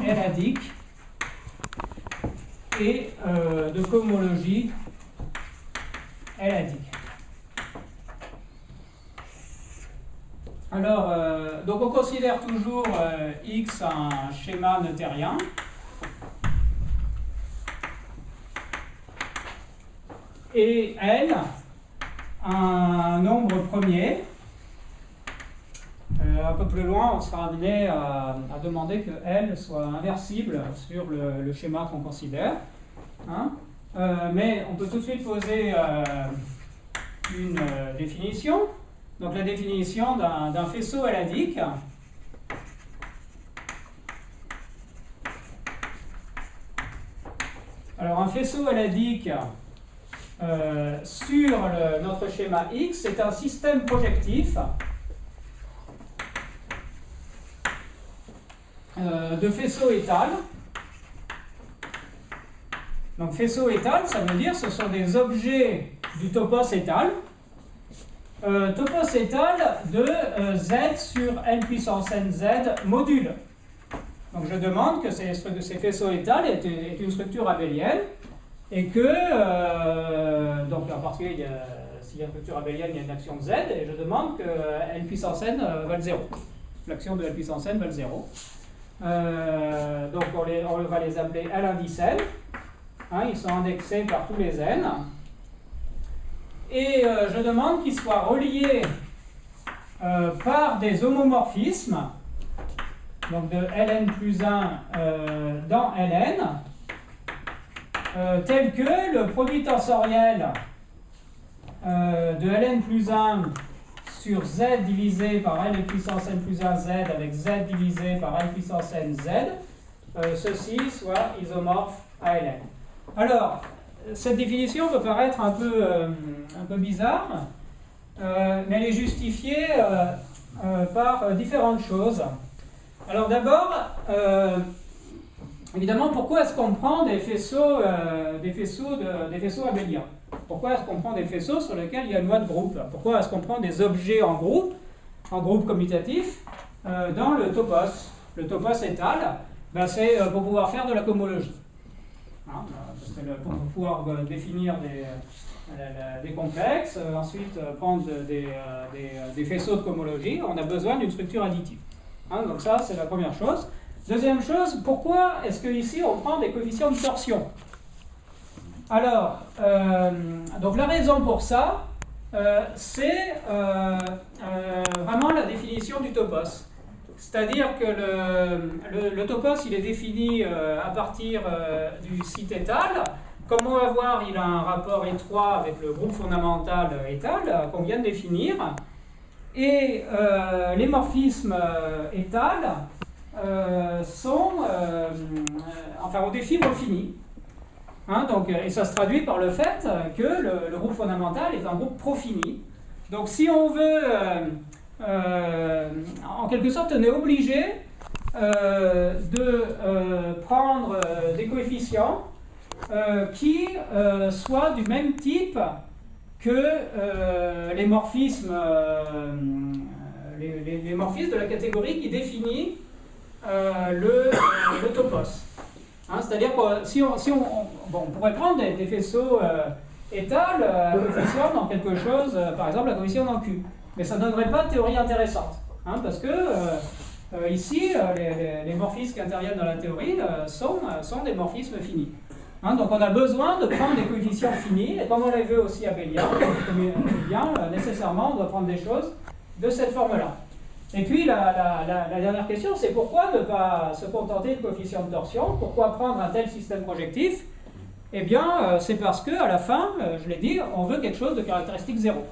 L-adique et de cohomologie L-adique. Alors, donc on considère toujours X un schéma noethérien. Et L un nombre premier. Un peu plus loin, on sera amené à demander que L soit inversible sur le schéma qu'on considère. Hein. Mais on peut tout de suite poser une définition. Donc la définition d'un faisceau L-adique. Alors un faisceau L-adique sur notre schéma X, c'est un système projectif de faisceau étal. Donc faisceau étal, ça veut dire que ce sont des objets du topos étal. Topos étal de Z sur N puissance NZ module. Donc je demande que ces faisceaux étal est une structure abélienne et que, donc en particulier, s'il y a une structure abélienne, il y a une action de Z, et je demande que N puissance N vale 0. L'action de N puissance N vale 0. Donc on va les appeler L indice N. Hein, ils sont indexés par tous les N. Et je demande qu'ils soient reliés par des homomorphismes, donc de Ln plus 1 dans Ln, tel que le produit tensoriel de Ln plus 1 sur Z divisé par L puissance N plus 1 Z avec Z divisé par L puissance N Z, ceci soit isomorphe à Ln. Alors, cette définition peut paraître un peu bizarre, mais elle est justifiée par différentes choses. Alors d'abord, évidemment, pourquoi est-ce qu'on prend des faisceaux abéliens? Pourquoi est-ce qu'on prend des faisceaux sur lesquels il y a une loi de groupe? Pourquoi est-ce qu'on prend des objets en groupe commutatif, dans le topos? Le topos étal, ben c'est pour pouvoir faire de la cohomologie. Hein, parce que pour pouvoir définir des complexes, ensuite prendre des faisceaux de cohomologie, on a besoin d'une structure additive. Hein, donc ça, c'est la première chose. Deuxième chose, pourquoi est-ce qu'ici on prend des coefficients de torsion? Alors, donc la raison pour ça, c'est vraiment la définition du topos. C'est-à-dire que le topos, il est défini à partir du site étal. Comme on va voir, il a un rapport étroit avec le groupe fondamental étal qu'on vient de définir. Et les morphismes étal sont, ont des fibres finies. Hein, donc, et ça se traduit par le fait que le groupe fondamental est un groupe profini. Donc si on veut... en quelque sorte, on est obligé de prendre des coefficients qui soient du même type que les morphismes de la catégorie qui définit le topos. Hein, c'est-à-dire que si on pourrait prendre des faisceaux étal coefficients dans quelque chose, par exemple la coefficient dans Q. Mais ça ne donnerait pas de théorie intéressante, hein, parce que ici, les morphismes qui interviennent dans la théorie sont des morphismes finis. Hein, donc on a besoin de prendre des coefficients finis, et comme on les veut aussi abéliens, nécessairement on doit prendre des choses de cette forme-là. Et puis la dernière question, c'est pourquoi ne pas se contenter de coefficients de torsion? Pourquoi prendre un tel système projectif? Eh bien, c'est parce qu'à la fin, je l'ai dit, on veut quelque chose de caractéristique 0.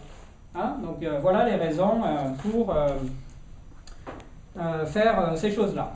Hein, donc voilà les raisons pour faire ces choses-là.